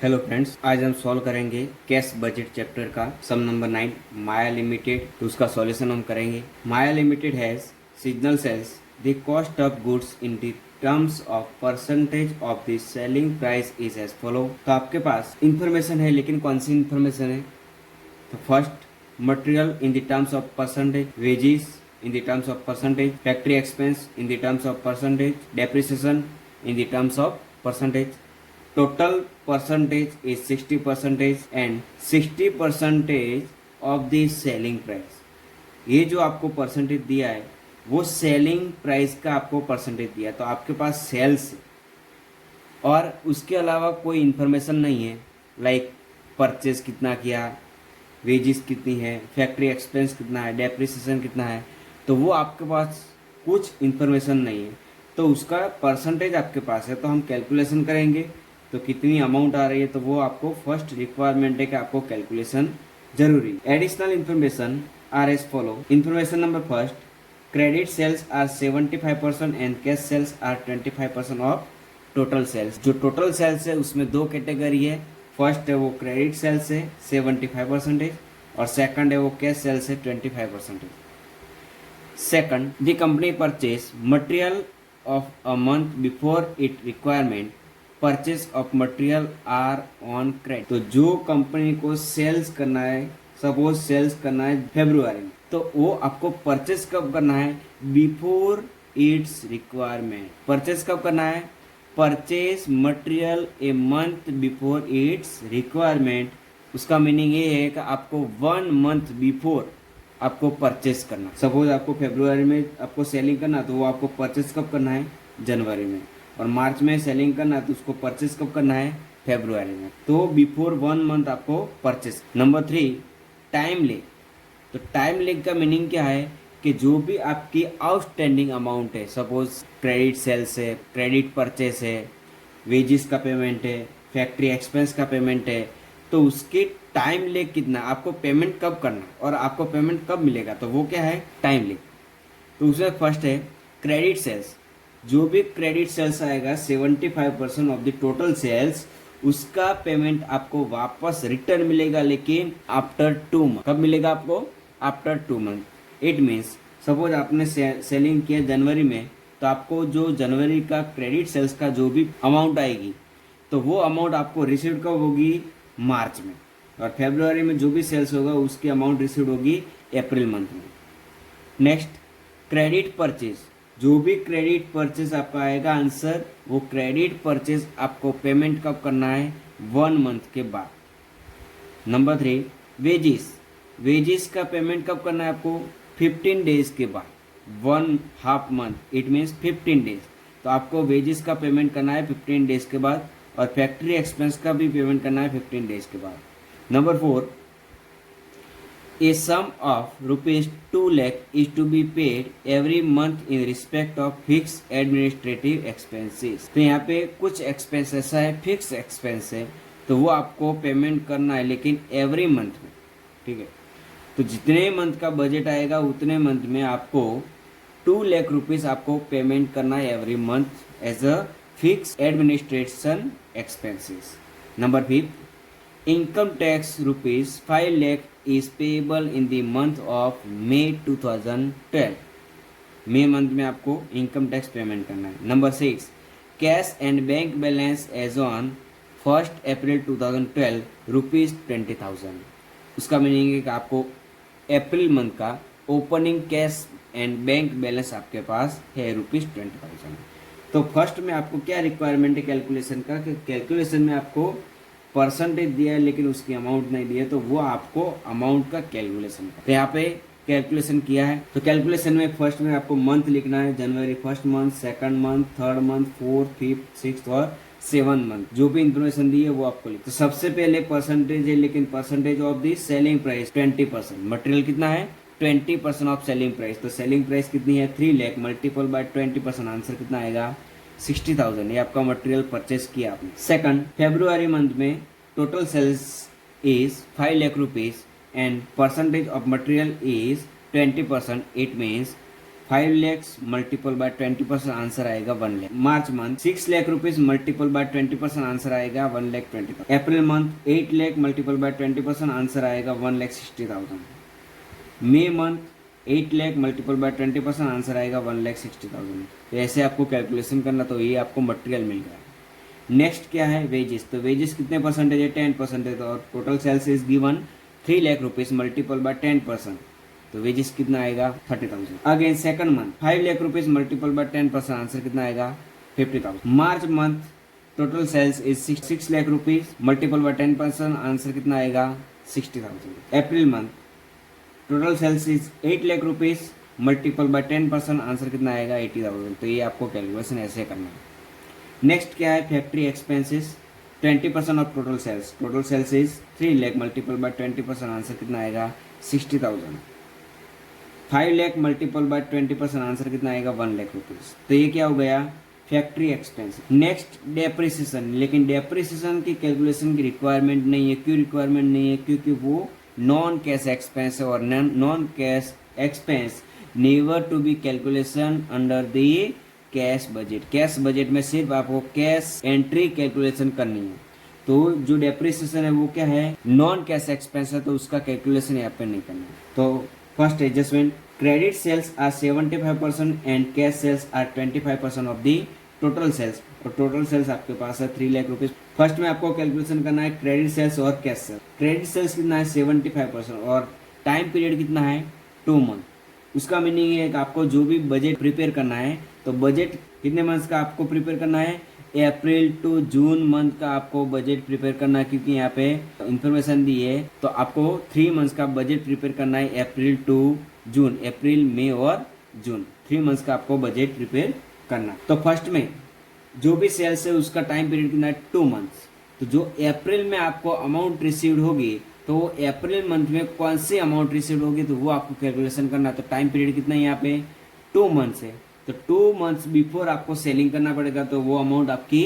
Hello friends, आज हम solve करेंगे कैश बजट चैप्टर का सम नंबर 9 माया लिमिटेड। तो उसका सॉल्यूशन हम करेंगे। Maya limited has seasonal sales the cost of goods in the terms of percentage of the selling price is as follow. तो आपके पास इंफॉर्मेशन है, लेकिन कौन सी इंफॉर्मेशन है? तो first, material in the terms of percentage, wages in the terms of percentage, factory expense in the terms of percentage, depreciation in the terms of percentage. Total percentage is 60% and 60% of the selling price. ये जो आपको percentage दिया है वो selling price का आपको percentage दिया है। तो आपके पास सेल्स और उसके अलावा कोई इन्फॉर्मेशन नहीं है, लाइक परचेज कितना किया, वेजेस कितनी है, फैक्ट्री एक्सपेंस कितना है, डेप्रिसिएशन कितना है, तो वो आपके पास कुछ इन्फॉर्मेशन नहीं है। तो उसका परसेंटेज आपके पास है, तो हम कैलकुलेशन करेंगे। तो कितनी अमाउंट आ रही है, तो वो आपको फर्स्ट रिक्वायरमेंट है कि आपको कैलकुलेशन जरूरी। Additional information are as follow. Information number first, credit sales are 75% and cash sales are 25% of total sales. जो टोटल सेल्स है उसमें दो कैटेगरी है। फर्स्ट है वो क्रेडिट सेल्स है 75% और सेकंड है वो कैश सेल्स है 25%। Second, the company purchase material of a month before its requirement. Purchase of material are on credit. तो जो कंपनी को सेल्स करना है, सपोज सेल्स करना है फरवरी में, तो वो आपको परचेस कब करना है? Before it's requirement. परचेस कब करना है? Purchase material a month before it's requirement. उसका मीनिंग ये है कि आपको 1 मंथ बिफोर आपको परचेस करना। सपोज आपको फरवरी में आपको सेलिंग करना, तो वो आपको परचेस कब करना है? जनवरी में। और मार्च में सेलिंग करना, तो उसको परचेस कब करना है? फरवरी में। तो बिफोर 1 मंथ आपको परचेस। Number 3, time leg. तो टाइम लेग का मीनिंग क्या है कि जो भी आपकी आउटस्टैंडिंग अमाउंट है, सपोज क्रेडिट सेल्स है, क्रेडिट परचेस है, वेजेस का पेमेंट है, फैक्ट्री एक्सपेंस का पेमेंट है, तो उसके टाइम लेग कितना, आपको पेमेंट कब करना और आपको पेमेंट कब मिलेगा, तो वो क्या है? Time leg. तो उसमें फर्स्ट है क्रेडिट सेल्स। जो भी क्रेडिट सेल्स आएगा 75% ऑफ द टोटल सेल्स, उसका पेमेंट आपको वापस रिटर्न मिलेगा, लेकिन आफ्टर 2 मंथ। कब मिलेगा आपको? After 2 month. It means suppose आपने सेलिंग किया जनवरी में, तो आपको जो जनवरी का क्रेडिट सेल्स का जो भी अमाउंट आएगी, तो वो अमाउंट आपको रिसीव कब होगी? मार्च में। और फरवरी में जो भी सेल्स होगा उसकी अमाउंट रिसीव होगी अप्रैल मंथ में। Next, credit purchase. जो भी क्रेडिट परचेज आपका आएगा आंसर, वो क्रेडिट परचेज आपको पेमेंट कब करना है? 1 मंथ के बाद। Number 3, wages. वेजेस का पेमेंट कब करना है आपको? 15 डेज के बाद। 1/2 मंथ, इट मीन्स 15 डेज। तो आपको वेजेस का पेमेंट करना है 15 डेज के बाद, और फैक्ट्री एक्सपेंस का भी पेमेंट करना है 15 डेज के बाद। Number 4, a sum of ₹2 lakh is to be paid every month in respect of fix administrative expenses. तो यहाँ पे कुछ एक्सपेंस ऐसा है, फिक्स एक्सपेंस है, तो वो आपको पेमेंट करना है, लेकिन एवरी मंथ में। ठीक है, तो जितने मंथ का बजट आएगा उतने मंथ में आपको 2 लाख रुपीज आपको पेमेंट करना है every month as a fix administration expenses. Number 5, income tax ₹5 lakh is payable in the month of May 2012। मई मंथ में आपको इनकम टैक्स पेमेंट करना है। Number 6, cash and bank balance as on 1 April 2012 ₹20,000। उसका meaning है कि आपको April month का opening cash and bank balance आपके पास है ₹20,000। तो फर्स्ट में आपको क्या रिक्वायरमेंट है कैलकुलेशन का, कि कैलकुलेशन में आपको परसेंटेज दिया है लेकिन उसकी अमाउंट नहीं दी है, तो वो आपको अमाउंट का कैलकुलेशन का। तो यहाँ पे कैलकुलेशन किया है। तो कैलकुलेशन में फर्स्ट में आपको मंथ लिखना है, जनवरी first month, second month, third month, fourth, fifth, sixth और 7th मंथ। जो भी इंफॉर्मेशन दी है वो आपको लिख। तो सबसे पहले परसेंटेज है, लेकिन percentage of the selling price 20%। Material कितना है? 20% ऑफ सेलिंग प्राइस। तो सेलिंग प्राइस कितनी है? 3 लाख मल्टीपल बाय 20%, आंसर कितना आएगा? 60,000। ये आपका मटेरियल परचेस किया आपने। सेकंड, फरवरी मंथ में total sales is 5 lakh rupees and percentage of material is 20%. It means 5 lakhs multiple by 20% answer आएगा 1 lakh. March month 6 lakh rupees multiple by 20% answer आएगा 1,20,000। April month 8 lakh multiple by 20% answer आएगा 1,60,000। मई month 8 lakh multiple by 20% answer आएगा 1,60,000। तो ऐसे आपको calculation करना, तो ये आपको मटेरियल मिल गया। नेक्स्ट क्या है, वेजेस। तो वेजेस कितने परसेंटेज है, 10%। तो और total sales is given 3 lakh rupees multiple by 10%, तो वेजेस कितना आएगा 30,000। Again second month 5 lakh rupees multiple by 10%, answer कितना आएगा 50,000। March month total sales is 6 lakh rupees multiple by 10%, answer कितना आएगा 60,000। April month total sales is 8 lakh rupees multiple by 10%, answer कितना आएगा 80,000। तो ये आपको कैलकुलेशन ऐसे करना है। नेक्स्ट क्या है, factory expenses 20% of total sales. Total sales is 3 lakh multiple by 20%, answer कितना आएगा 60,000। 5 लाख मल्टीपल बाय 20%, आंसर कितना आएगा 1 लाख रुपीज। तो ये क्या हो गया, फैक्ट्री एक्सपेंस। नेक्स्ट डेप्रिसिएशन, लेकिन डेप्रिसिएशन की कैलकुलेशन की रिक्वायरमेंट नहीं है। क्यों रिक्वायरमेंट नहीं है, क्योंकि वो नॉन कैश एक्सपेंस है, और non cash expense never to be calculation under the cash budget. Cash budget में सिर्फ आपको कैश एंट्री कैलकुलेशन करनी है। तो जो डेप्रिसिएशन है वो क्या है, नॉन कैश एक्सपेंस है, तो उसका कैलकुलेशन यहाँ पे नहीं करना है। तो first adjustment, credit sales are 75% and cash sales are 25% of the total sales. और टोटल सेल्स आपके पास है 3 लाख रुपीज। फर्स्ट में आपको कैलकुलेशन करना है क्रेडिट सेल्स और कैश सेल्स। क्रेडिट सेल्स कितना है 75%, और टाइम पीरियड कितना है 2 मंथ। उसका मीनिंग है कि आपको जो भी बजट प्रिपेयर करना है, तो बजट कितने मंथ्स का आपको प्रिपेयर करना है, अप्रैल टू जून मंथ का आपको बजट प्रिपेयर करना है। क्योंकि यहाँ पे इंफॉर्मेशन दी है, तो आपको 3 मंथ्स का बजट प्रिपेयर करना है, अप्रैल टू जून, अप्रैल मई और जून, 3 मंथ्स का आपको बजट प्रिपेयर करना। तो फर्स्ट में जो भी सेल्स है उसका टाइम पीरियड कितना है 2 मंथ्स। तो जो अप्रैल में आपको अमाउंट रिसीव्ड होगी, तो अप्रैल मंथ में कौन सी अमाउंट रिसीव्ड होगी, तो वो आपको कैलकुलेशन करना है। तो टाइम पीरियड कितना है यहाँ पे 2 मंथ्स है, तो 2 मंथ्स बिफोर आपको सेलिंग करना पड़ेगा, तो वो अमाउंट आपकी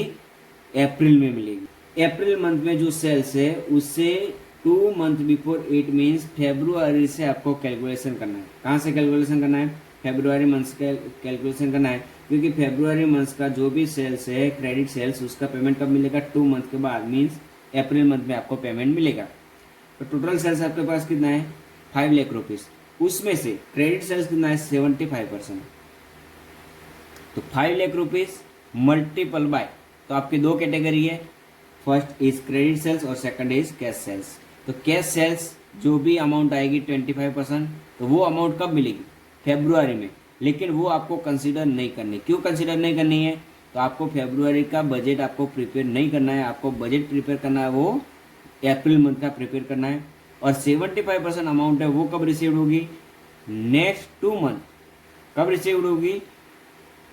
अप्रैल में मिलेगी। अप्रैल मंथ में जो सेल्स है उससे 2 month before, it means February से आपको कैलकुलेशन करना है। कहाँ से कैलकुलेशन करना है, फेब्रुआरी मंथ से कैलकुलेशन करना है। क्योंकि फेब्रुआरी मंथ का जो भी सेल्स है क्रेडिट सेल्स, उसका पेमेंट कब मिलेगा 2 मंथ के बाद, मीन्स अप्रैल मंथ में आपको पेमेंट मिलेगा। तो टोटल सेल्स आपके पास कितना है 5 लाख रुपीज, उसमें से क्रेडिट सेल्स कितना है 75%। तो 5 लाख रुपीज मल्टीपल बाय, तो आपकी 2 कैटेगरी है, फर्स्ट इज क्रेडिट सेल्स और सेकंड इज कैश सेल्स। तो कैश सेल्स जो भी अमाउंट आएगी 25%, तो वो अमाउंट कब मिलेगी फेब्रुआरी में, लेकिन वो आपको कंसीडर नहीं करनी। क्यों कंसीडर नहीं करनी है, तो आपको फेब्रुआरी का बजट आपको प्रिपेयर नहीं करना है, आपको बजट प्रिपेयर करना है वो अप्रैल मंथ का प्रिपेयर करना है। और 75% अमाउंट है वो कब रिसीव होगी, नेक्स्ट 2 मंथ कब रिसीव होगी।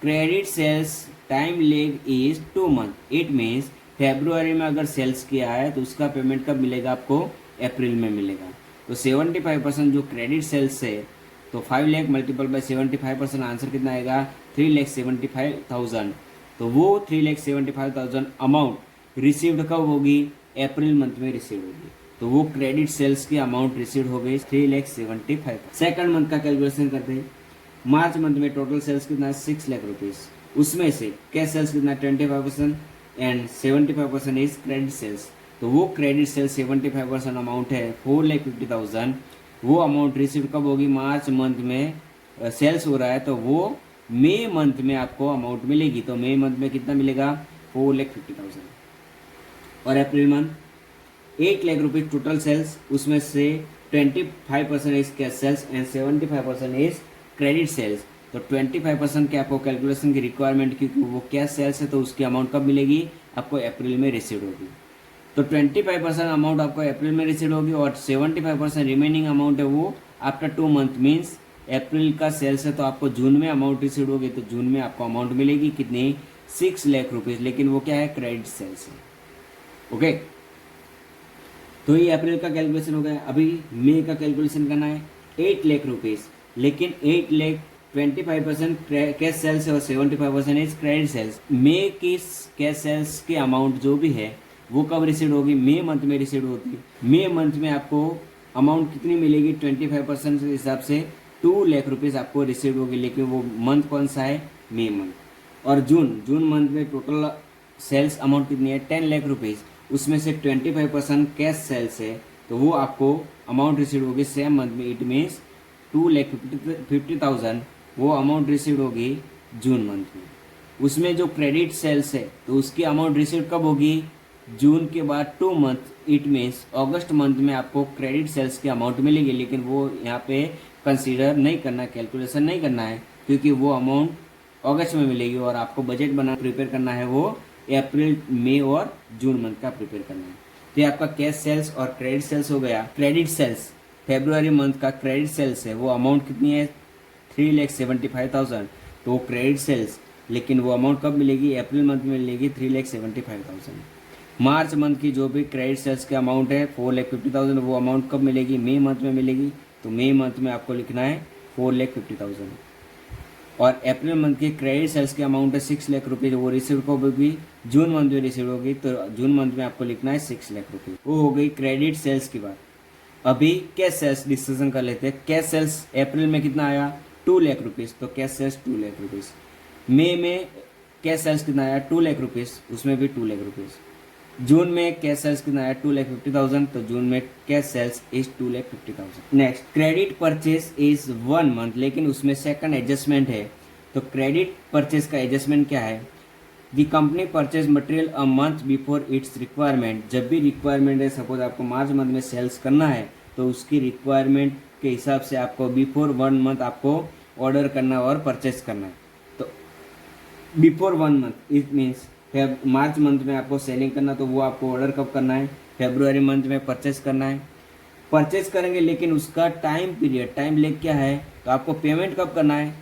Credit sales time lag is 2 month, it means February में अगर सेल्स किया है तो उसका पेमेंट कब मिलेगा आपको अप्रैल में मिलेगा। तो 75% जो क्रेडिट सेल्स है, तो 5 लाख मल्टीपल बाय 75%, आंसर कितना आएगा 3,75,000। तो वो 3,75,000 अमाउंट रिसीव्ड कब होगी, अप्रैल मंथ में रिसीव होगी। तो वो क्रेडिट सेल्स की अमाउंट रिसीव हो गई 3,75,000। सेकंड मंथ का कैलकुलेशन करते हैं। मार्च मंथ में टोटल सेल्स कितना है 6 लाख रुपीज, उसमें से कैश सेल्स कितना 25% एंड 75% इज क्रेडिट सेल्स। तो वो क्रेडिट सेल्स 75% अमाउंट है 4,50,000। वो अमाउंट रिसीव कब होगी, मार्च मंथ में सेल्स हो रहा है, तो वो मई मंथ में आपको अमाउंट मिलेगी। तो मई मंथ में कितना मिलेगा 4,50,000। और April month 8 lakh rupees total sales, उसमें से 25% is cash sales and 75% is credit sales. तो 25% के आपको कैलकुलेशन की रिक्वायरमेंट, क्योंकि वो कैश सेल्स है, तो उसकी अमाउंट कब मिलेगी आपको अप्रैल में रिसीव होगी। तो 25% अमाउंट आपको अप्रैल में रिसीव होगी, और 75% रिमेनिंग अमाउंट है वो आफ्टर 2 मंथ, मीन्स अप्रैल का सेल्स है तो आपको जून में अमाउंट रिसीव होगी। तो जून में आपको अमाउंट मिलेगी कितनी 6 लाख रुपीज, लेकिन वो क्या है क्रेडिट सेल्स है। ओके, तो ये अप्रैल का कैलकुलेशन हो गया। अभी मई का कैलकुलेशन करना है 8 लाख रुपीज, लेकिन 8 लाख 25% कैश सेल्स है और 75% इज क्रेडिट सेल्स। मई की कैश सेल्स की अमाउंट जो भी है वो कब रिसीव होगी, मई मंथ में रिसीव होगी। मई मंथ में आपको अमाउंट कितनी मिलेगी 25% के हिसाब से 2 लाख रुपीज़ आपको रिसीव होगी, लेकिन वो मंथ कौन सा है, मई मंथ। और जून मंथ में टोटल सेल्स अमाउंट कितनी है, 10 लाख रुपीज़, उसमें से 25% कैश सेल्स है, तो वो आपको अमाउंट रिसीव होगी सेम मंथ में। इट मीन्स 2,50,000 वो अमाउंट रिसीव होगी जून मंथ में। उसमें जो क्रेडिट सेल्स है तो उसकी अमाउंट रिसीव कब होगी, जून के बाद 2 month, it means August month में आपको क्रेडिट सेल्स की अमाउंट मिलेगी, लेकिन वो यहाँ पे कंसीडर नहीं करना, कैलकुलेशन नहीं करना है, क्योंकि वो अमाउंट अगस्त में मिलेगी और आपको बजट बना प्रिपेयर करना है वो अप्रैल, मई और जून मंथ का प्रिपेयर करना है। तो ये आपका कैश सेल्स और क्रेडिट सेल्स हो गया। क्रेडिट सेल्स फेब्रुआरी मंथ का क्रेडिट सेल्स है, वो अमाउंट कितनी है, 3,75,000, तो वो क्रेडिट सेल्स, लेकिन वो अमाउंट कब मिलेगी, अप्रैल मंथ में मिलेगी 3,75,000। मार्च मंथ की जो भी क्रेडिट सेल्स के अमाउंट है 4,50,000, वो अमाउंट कब मिलेगी, मई मंथ में मिलेगी, तो मई मंथ में आपको लिखना है 4,50,000। और अप्रैल मंथ की क्रेडिट सेल्स की अमाउंट है 6 लाख रुपीज़, वो रिसीव कब होगी, जून मंथ में रिसीव होगी, तो जून मंथ में आपको लिखना है 6 लाख रुपीज़। वो हो गई क्रेडिट सेल्स की बात। अभी कैश सेल्स डिस्कशन कर लेते हैं। कैश सेल्स अप्रैल में कितना आया, 2 लाख रुपीज़, तो कैश सेल्स 2 लाख रुपीज़। मई में कैश सेल्स कितना आया, 2 लाख रुपीज़, उसमें भी 2 लाख रुपीज़। जून में कैश सेल्स कितना आया, 2,50,000, तो जून में cash sales is 2,50,000। Next, credit purchase is 1 month, लेकिन उसमें सेकंड एडजस्टमेंट है। तो क्रेडिट परचेज का एडजस्टमेंट क्या है, the company purchase material a month before it's requirement. जब भी रिक्वायरमेंट है, सपोज आपको मार्च मंथ में सेल्स करना है, तो उसकी रिक्वायरमेंट के हिसाब से आपको बिफोर 1 मंथ आपको ऑर्डर करना और परचेज करना है। तो before 1 month it means March month में आपको सेलिंग करना, तो वो आपको ऑर्डर कब करना है, फेब्रुआरी मंथ में परचेज करना है। परचेज करेंगे, लेकिन उसका टाइम पीरियड, टाइम लेग क्या है, तो आपको पेमेंट कब करना है,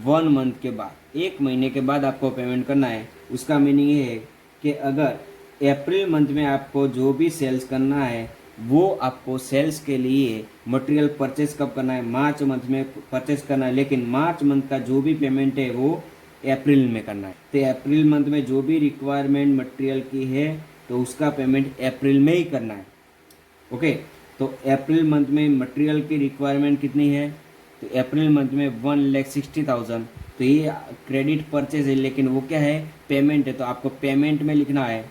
1 मंथ के बाद, 1 महीने के बाद आपको पेमेंट करना है। उसका मीनिंग ये है कि अगर अप्रैल मंथ में आपको जो भी सेल्स करना है, वो आपको सेल्स के लिए मटेरियल परचेज कब करना है, मार्च मंथ में परचेज करना है, लेकिन मार्च मंथ का जो भी पेमेंट है वो अप्रैल में करना है। तो अप्रैल मंथ में जो भी रिक्वायरमेंट मटेरियल की है, तो उसका पेमेंट अप्रैल में ही करना है। ओके, तो अप्रैल मंथ में मटेरियल की रिक्वायरमेंट कितनी है, तो अप्रैल मंथ में 1,60,000, तो ये क्रेडिट परचेज है, लेकिन वो क्या है, पेमेंट है, तो आपको पेमेंट में लिखना है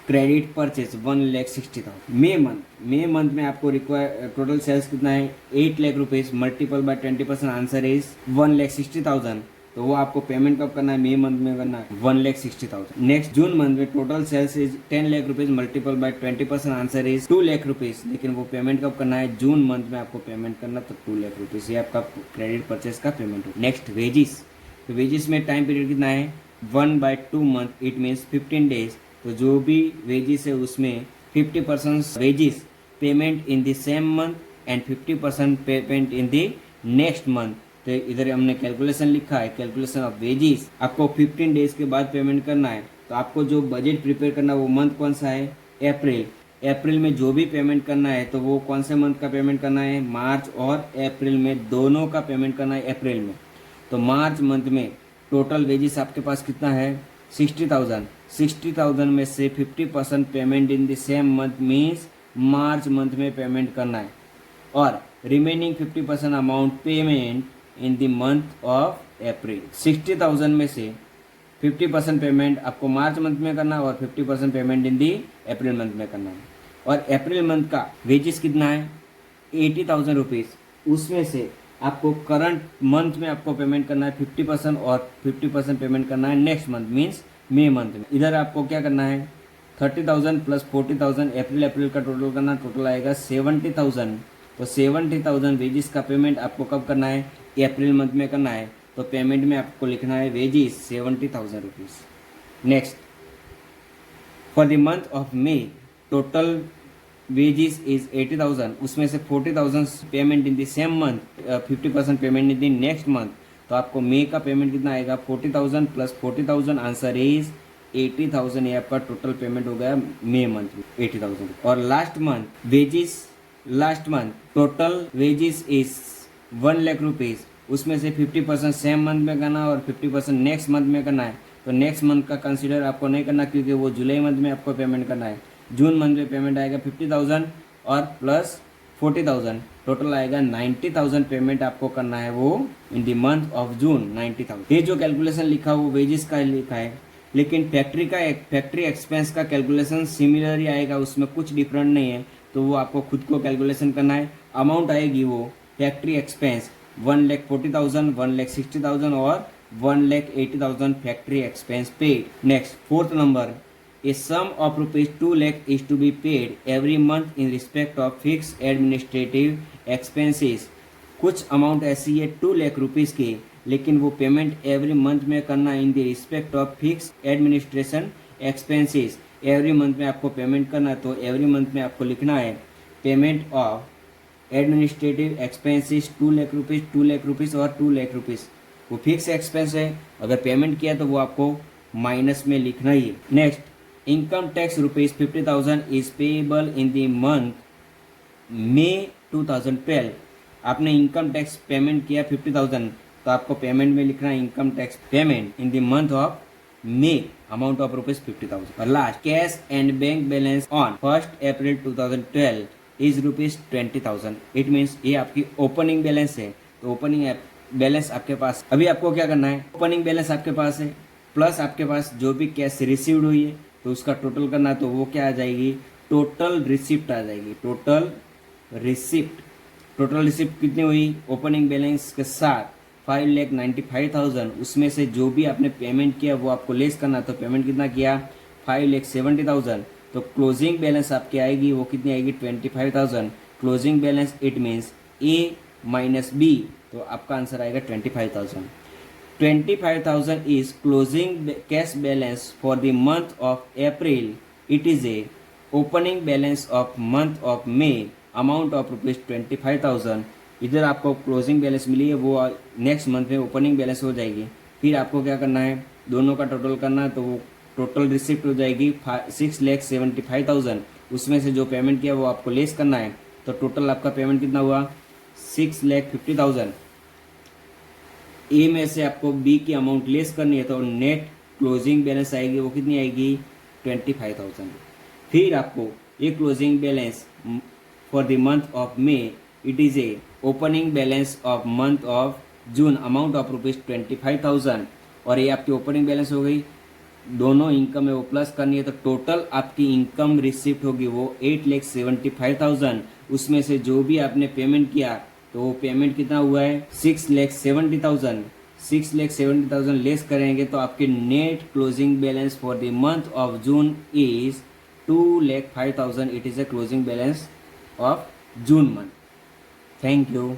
क्रेडिट परचेज 1,60,000। मई मंथ में आपको रिक्वायर टोटल सेल्स कितना है, 8 lakh rupees, multiple by 20%, answer is 1,60,000। तो वो आपको पेमेंट कब करना है, मई मंथ में करना है 1,60,000। नेक्स्ट, जून मंथ में total sales is 10 lakh rupees, multiple by 20%, answer is 2 lakh rupees, लेकिन वो पेमेंट कब करना है, जून मंथ में आपको पेमेंट करना, तो 2 लाख रुपीज़, ये आपका क्रेडिट परचेज का पेमेंट हो। Next, wages. तो वेजिस में टाइम पीरियड कितना है, 1/2 मंथ, इट मीन्स 15 डेज। तो जो भी वेजिस है उसमें 50% wages payment in the same month and 50% payment in the next month. तो इधर हमने कैलकुलेशन लिखा है, कैलकुलेशन ऑफ वेजिस, आपको 15 डेज के बाद पेमेंट करना है। तो आपको जो बजट प्रिपेयर करना है वो मंथ कौन सा है, अप्रैल। अप्रैल में जो भी पेमेंट करना है, तो वो कौन से मंथ का पेमेंट करना है, मार्च और अप्रैल में दोनों का पेमेंट करना है अप्रैल में। तो मार्च मंथ में टोटल वेजिस आपके पास कितना है, 60,000। 60,000 में से 50% payment in the same month means March month में पेमेंट करना है, और remaining 50% amount payment in the month of April. 60,000 में से 50% पेमेंट आपको मार्च मंथ में करना है और 50% पेमेंट इन दी अप्रैल मंथ में करना है। और अप्रैल मंथ का वेजेस कितना है, 80,000 रुपीज़। उसमें से आपको करंट मंथ में आपको पेमेंट करना है 50% और 50% पेमेंट करना है नेक्स्ट मंथ मीन्स मई मंथ में। इधर आपको क्या करना है, 30,000 प्लस 40,000 अप्रैल का टोटल करना, टोटल आएगा 70,000। तो 70,000 वेजिस का पेमेंट आपको कब करना है, अप्रैल मंथ में करना है। तो पेमेंट में आपको लिखना है wages 70,000 rupees. Next, for the month of May total wages is 80,000, उसमें से 40,000 payment in the same month, 50% payment in the next month. तो आपको मई का पेमेंट कितना आएगा, 40,000 प्लस 40,000, आंसर इज 80,000। ये आपका टोटल पेमेंट हो गया मई मंथ में 80,000। और last month wages, last month total wages is 1 lakh rupees, उसमें से 50% सेम मंथ में करना और 50% नेक्स्ट मंथ में करना है। तो नेक्स्ट मंथ का कंसीडर आपको नहीं करना, क्योंकि वो जुलाई मंथ में आपको पेमेंट करना है। जून मंथ में पेमेंट आएगा 50,000 और प्लस 40,000, टोटल आएगा 90,000 पेमेंट आपको करना है वो इन द मंथ ऑफ जून 90,000। ये जो कैलकुलेशन लिखा वो वेजेस का लिखा है, लेकिन फैक्ट्री एक्सपेंस का कैलकुलेशन सिमिलर ही आएगा, उसमें कुछ डिफरेंट नहीं है, तो वो आपको खुद को कैलकुलेशन करना है। अमाउंट आएगी वो फैक्ट्री एक्सपेंस 1,40,000, 1,60,000 और 1,80,000 factory expense paid. Next fourth number, a sum of rupees 2 lakh is to be paid every month in respect of fixed administrative expenses। कुछ अमाउंट ऐसी है 2 लाख रुपीज़ की, लेकिन वो पेमेंट एवरी मंथ में करना in the respect of fix administration expenses. Every month में आपको पेमेंट करना है, तो एवरी मंथ में आपको लिखना है payment of administrative expenses 2 lakh rupees, 2 lakh rupees और 2 लाख रुपीज़। वो फिक्स एक्सपेंस है, अगर पेमेंट किया तो वो आपको माइनस में लिखना ही है। Next, income tax rupees 50,000 is payable in the month May 2012। आपने इनकम टैक्स पेमेंट किया 50,000, तो आपको पेमेंट में लिखना है income tax payment in the month of May amount of rupees 50,000। और last, cash and bank balance on 1 April 2012 is rupees 20,000। It means ये आपकी ओपनिंग बैलेंस है, तो ओपनिंग बैलेंस आपके पास, अभी आपको क्या करना है, ओपनिंग बैलेंस आपके पास है प्लस आपके पास जो भी कैश रिसीव्ड हुई है तो उसका टोटल करना है, तो वो क्या आ जाएगी, टोटल रिसिप्ट आ जाएगी। टोटल रिसिप्ट कितनी हुई, ओपनिंग बैलेंस के साथ 5,95,000, उसमें से जो भी आपने पेमेंट किया वो आपको लेस करना, तो पेमेंट कितना किया 5,70,000, तो क्लोजिंग बैलेंस आपकी आएगी वो कितनी आएगी 25,000। Closing balance it means A minus B, तो आपका आंसर आएगा 25,000। 25,000 is closing cash balance for the month of April. It is a opening balance of month of May amount of rupees 25,000। इधर आपको क्लोजिंग बैलेंस मिली है, वो next month में opening balance हो जाएगी। फिर आपको क्या करना है, दोनों का टोटल करना है, तो वो टोटल रिसिप्ट हो जाएगी 6,75,000। उसमें से जो पेमेंट किया वो आपको लेस करना है, तो टोटल आपका पेमेंट कितना हुआ 6,50,000। ए में से आपको बी की अमाउंट लेस करनी है, तो नेट क्लोजिंग बैलेंस आएगी वो कितनी आएगी 25,000। फिर आपको ये closing balance for the month of may it is a opening balance of month of June amount of rupees 25,000, और ये आपकी ओपनिंग बैलेंस हो गई। दोनों इनकम है वो प्लस करनी है, तो टोटल आपकी इनकम रिसिप्ट होगी वो 8,75,000। उसमें से जो भी आपने पेमेंट किया तो वो पेमेंट कितना हुआ है 6,70,000। 6,70,000 लेस करेंगे तो आपके net closing balance for the month of June is 2,05,000। It is a closing balance of June month. Thank you.